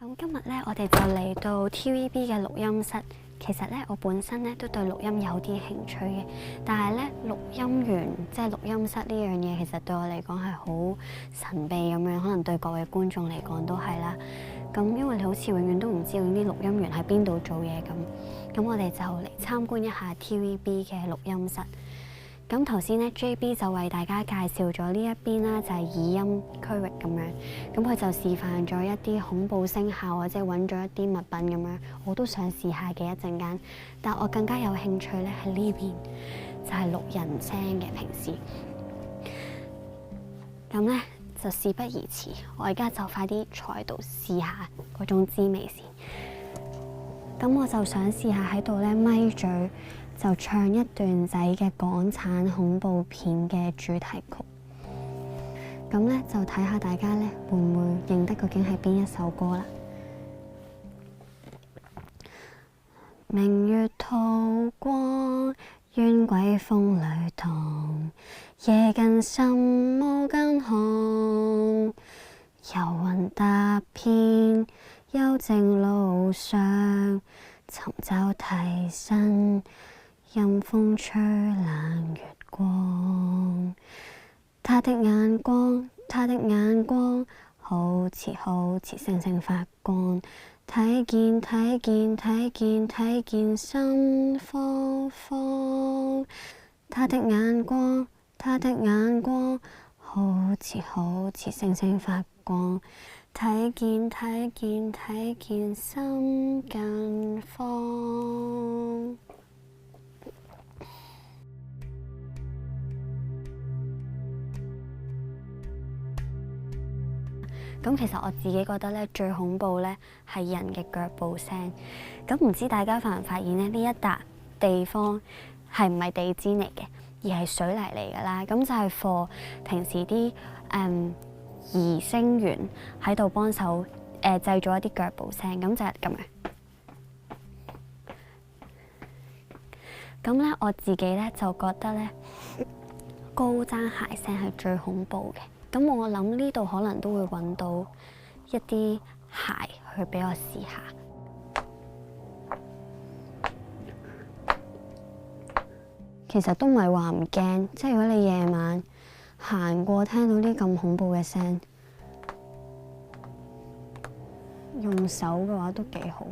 咁今日咧，我哋就嚟到 TVB 嘅錄音室。其實咧，我本身咧都對錄音有啲興趣嘅，但係咧錄音員即係錄音室呢樣嘢，其實對我嚟講係好神秘咁樣，可能對各位觀眾嚟講都係啦。咁因為你好似永遠都唔知道啲錄音員喺邊度做嘢咁，我哋就嚟參觀一下 TVB 嘅錄音室。咁頭先咧 JB 就為大家介紹咗呢一邊啦，就係耳音區域咁樣。咁佢就示範咗一啲恐怖聲效或者揾咗一啲物品咁樣，我都想試下嘅一陣間。但我更加有興趣咧喺呢邊，就係錄人聲嘅平時。咁咧就事不宜遲，我而家就快啲坐喺度試下嗰種滋味先。咁我就想試下喺度咧咪嘴，就唱一段仔嘅港產恐怖片嘅主題曲。咁咧就睇下大家咧會唔會認得究竟係邊一首歌啦。明月透光，冤鬼風裏蕩，夜更深無更寒。遊魂踏遍幽靜路上，尋找替身。任風吹冷月光，他的眼光，他的眼光，好似星星發光。睇見睇見睇見睇見心慌慌，他的眼光，他的眼光，好似星星發光。睇見睇見睇見心更慌。咁其實我自己覺得咧最恐怖咧係人嘅腳步聲。咁唔知大家發唔發現咧？呢一笪地方係唔係地氈嚟嘅，而係水泥嚟㗎啦。咁就係 for 平時啲擬聲員喺度幫手製造一啲腳步聲。咁就係咁樣。咁咧我自己咧就覺得咧高踭鞋聲係最恐怖嘅。咁我諗呢度可能都會揾到一啲鞋去俾我試下。其實都唔係話唔驚，即係如果你夜晚行過聽到啲咁恐怖嘅聲，用手嘅話都幾好。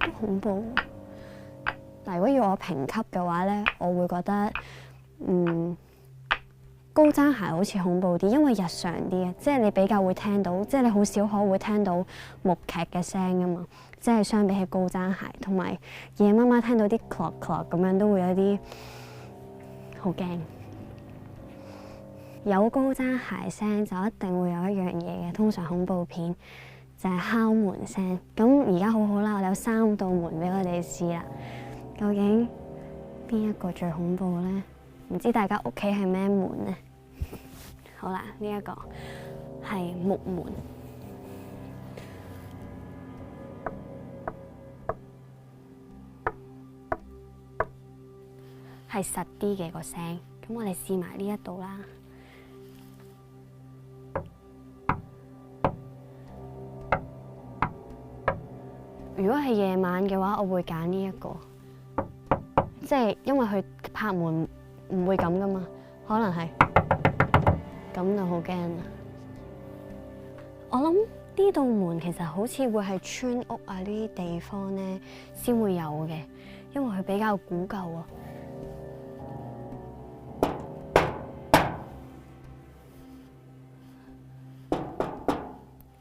都恐怖。但如果要我評級嘅話咧，我會覺得高踭鞋好似恐怖啲，因為日常啲嘅，即係你比較會聽到，即係你好少可會聽到木屐嘅聲啊嘛，即係相比起高踭鞋，同埋夜媽媽聽到啲 clock clock 咁樣都會有啲好驚。有高踭鞋聲就一定會有一樣嘢嘅，通常恐怖片就係敲門聲。咁而家好好啦，我哋有3道門俾我哋試啦。究竟邊一個最恐怖咧？唔知大家屋企係咩門咧？好啦，呢一個係木門，係實啲嘅個聲。咁我哋試埋呢一度啦。如果係夜晚嘅話，我會揀呢一個。即係因為佢拍門唔會咁噶嘛，可能係咁就好驚啦。我諗呢道門其實好似會係村屋啊呢啲地方咧先會有嘅，因為佢比較古舊啊。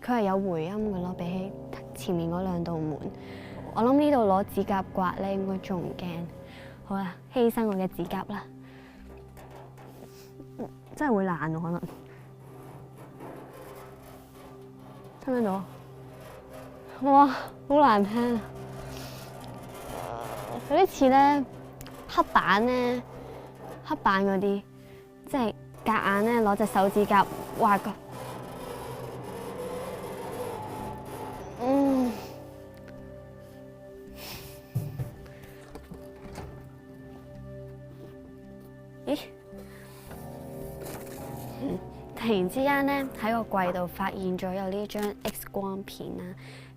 佢係有回音嘅咯，比起前面嗰2道門。我諗呢度攞指甲刮咧，應該仲唔驚。好啦，犧牲我嘅指甲啦，真係會爛喎，可能聽唔聽到？哇，好難聽啊！有啲似咧黑板咧，黑板嗰啲，即係夾硬咧攞隻手指甲畫個。咦，突然之間咧喺個櫃度發現咗有呢張 X 光片啦，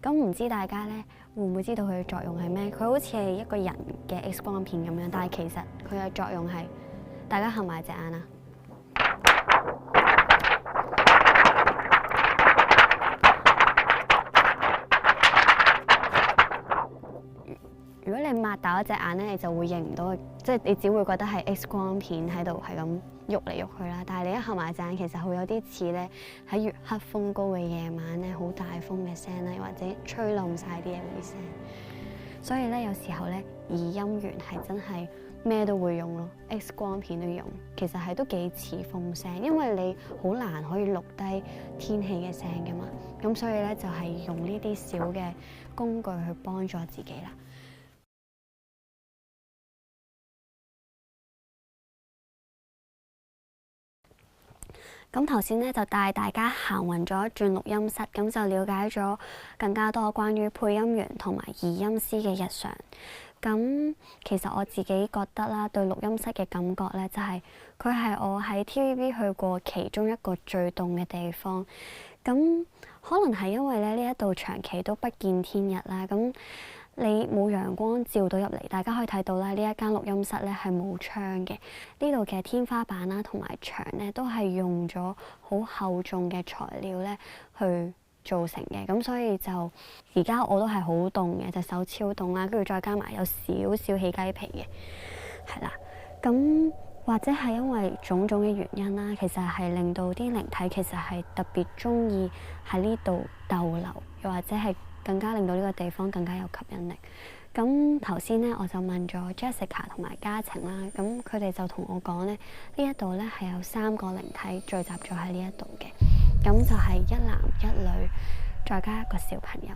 咁唔知大家咧會唔會知道佢嘅作用係咩？佢好似係一個人嘅 X 光片咁樣，但係其實佢嘅作用係，大家合埋隻眼啊！如果你擘大一隻眼咧，你就會認唔到，即係你只會覺得係 X 光片喺度係咁喐嚟喐去啦。但係你一合埋隻眼，其實會有啲似咧喺月黑風高嘅夜晚咧，好大風嘅聲啦，或者吹冧晒啲嘢嗰啲聲。所以咧，有時候咧，耳音源係真係咩都會用咯 ，X 光片都用。其實係都幾似風聲，因為你好難可以錄低天氣嘅聲噶嘛。咁所以咧，就係用呢啲小嘅工具去幫助自己啦。咁頭先咧就帶大家行勻咗轉錄音室，咁就了解咗更加多關於配音員同埋擬音師嘅日常。咁其實我自己覺得啦，對錄音室嘅感覺咧，就係佢係我喺 TVB 去過其中一個最凍嘅地方。咁可能係因為咧呢一度長期都不見天日啦，咁你冇陽光照到入嚟，大家可以睇到啦。呢一間錄音室咧係冇窗嘅，呢度嘅天花板啦同埋牆咧都係用咗好厚重嘅材料咧去造成嘅，咁所以就而家我都係好凍嘅，隻手超凍啦，跟住再加埋有少少起雞皮嘅，係啦。咁或者係因為種種嘅原因啦，其實係令到啲靈體其實係特別中意喺呢度逗留，又或者係更加令到呢個地方更加有吸引力。咁頭先咧我就問咗 Jessica 同埋嘉晴啦，咁佢哋就同我講咧，呢一度咧係有3個靈體聚集咗喺呢一度嘅，咁就係一男一女，再加一個小朋友。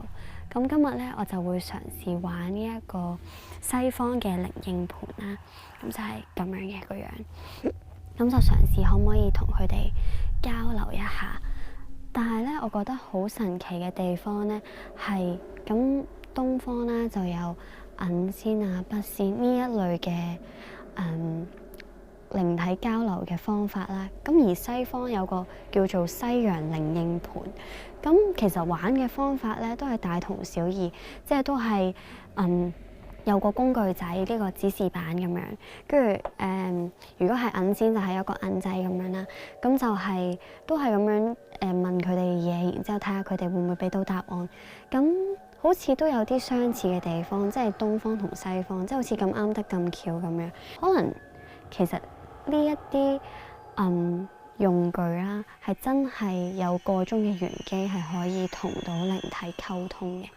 咁今日咧我就會嘗試玩呢一個西方嘅靈應盤啦，咁就係咁樣嘅個樣，咁就嘗試可唔可以同佢哋交流一下。但係咧，我覺得好神奇嘅地方咧係咁。東方咧就有銀仙啊、筆仙呢一類嘅靈體交流嘅方法啦。咁而西方有個叫做西洋靈應盤，咁其實玩嘅方法咧都係大同小異，即係都係有個工具仔呢個指示板咁樣，跟住如果係銀仙就係一個銀仔咁樣啦，咁就係都係咁樣問佢哋嘢，然之後睇下佢哋會唔會俾到答案。咁好似都有啲相似嘅地方，即係東方同西方，即係好似咁啱得咁巧咁樣。可能其實呢一啲用具啦，係真係有個中嘅玄機，係可以同到靈體溝通嘅。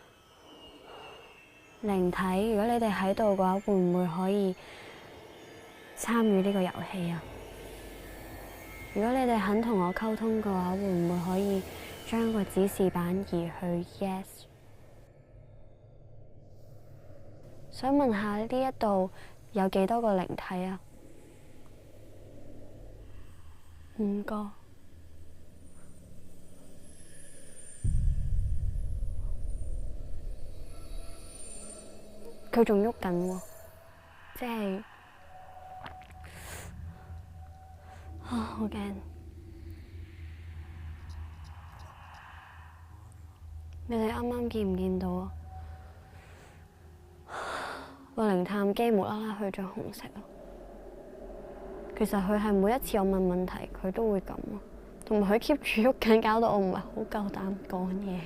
靈體，如果你哋喺度嘅話，會唔會可以參與呢個遊戲啊？如果你哋肯同我溝通嘅話，會唔會可以將個指示板移去 Yes？想問下呢一度有幾多個靈體啊？5個。佢仲喐緊喎，即係好驚！你哋啱啱見唔見到啊？個靈探機無啦啦去咗紅色咯。其實佢係每一次我問問題，佢都會咁咯，同埋佢 keep 住喐緊，搞到我唔係好夠膽講嘢。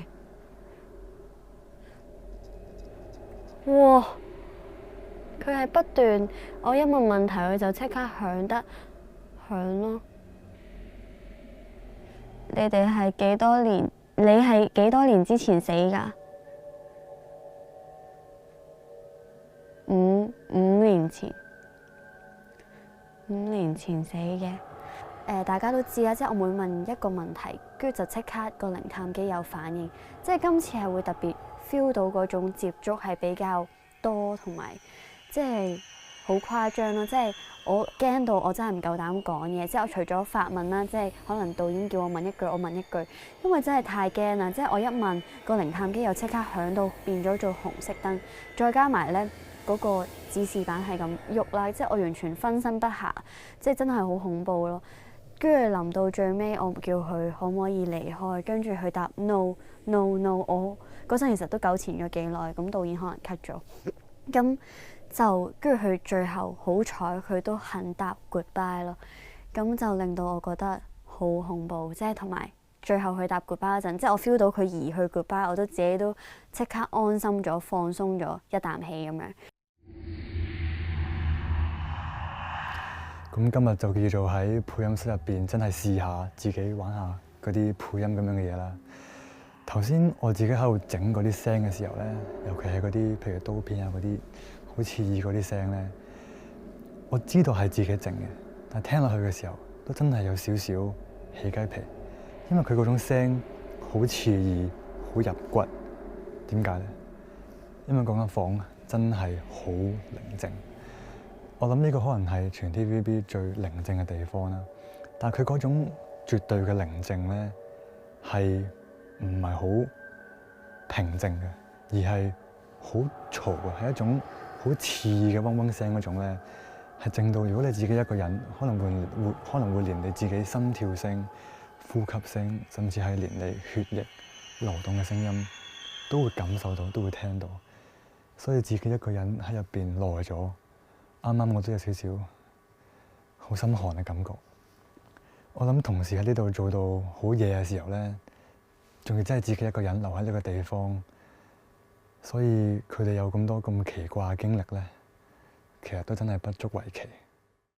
哇！佢係不斷，我一問問題，佢就即刻響得響咯。你哋係幾多年？你係幾多年之前死㗎？5年前，5年前死嘅。大家都知啦，即係我每問一個問題，跟住就即刻個靈探機有反應。即係今次係會特別 feel 到嗰種接觸係比較多，同埋即係好誇張咯。即係我驚到我真係唔夠膽講嘢。即係我除咗發問啦，即係可能導演叫我問一句，我問一句，因為真係太驚啦。即係我一問個靈探機又即刻響到變咗做紅色燈，再加埋咧嗰個指示板係咁喐啦，即係我完全分身不下，即係真係好恐怖咯。跟住臨到最尾，我叫佢可唔可以離開，跟住佢答 no no no。我嗰陣其實都糾纏咗幾耐，咁導演可能 cut 咗，咁就跟住佢最後好彩佢都肯答 goodbye 咯，咁就令到我覺得好恐怖，即係同埋最後佢答 goodbye 嗰陣，即係我 feel 到佢移去 goodbye，我都自己都即刻安心咗、放鬆咗一啖氣咁樣。咁今日就叫做喺配音室入邊，真係試下自己玩下嗰啲配音咁樣嘅嘢啦。頭先我自己喺度整嗰啲聲嘅時候咧，尤其係嗰啲譬如刀片啊嗰啲好刺耳嗰啲聲咧，我知道係自己整嘅，但係聽落去嘅時候都真係有少少起雞皮，因為佢嗰種聲好刺耳、好入骨。點解咧？因為嗰間房真係好寧靜。我諗呢個可能係全 TVB 最寧靜嘅地方啦，但係佢嗰種絕對嘅寧靜咧，係唔係好平靜嘅，而係好嘈嘅，係一種好刺耳嘅嗡嗡聲嗰種咧，係靜到如果你自己一個人，可能會連你自己心跳聲、呼吸聲，甚至係連你血液流動嘅聲音，都會感受到，都會聽到，所以自己一個人喺入邊耐咗。啱啱我都有少少好心寒嘅感覺。我諗同事喺呢度做到好夜嘅時候咧，仲要真係自己一個人留喺呢個地方，所以佢哋有咁多咁奇怪嘅經歷咧，其實都真係不足為奇。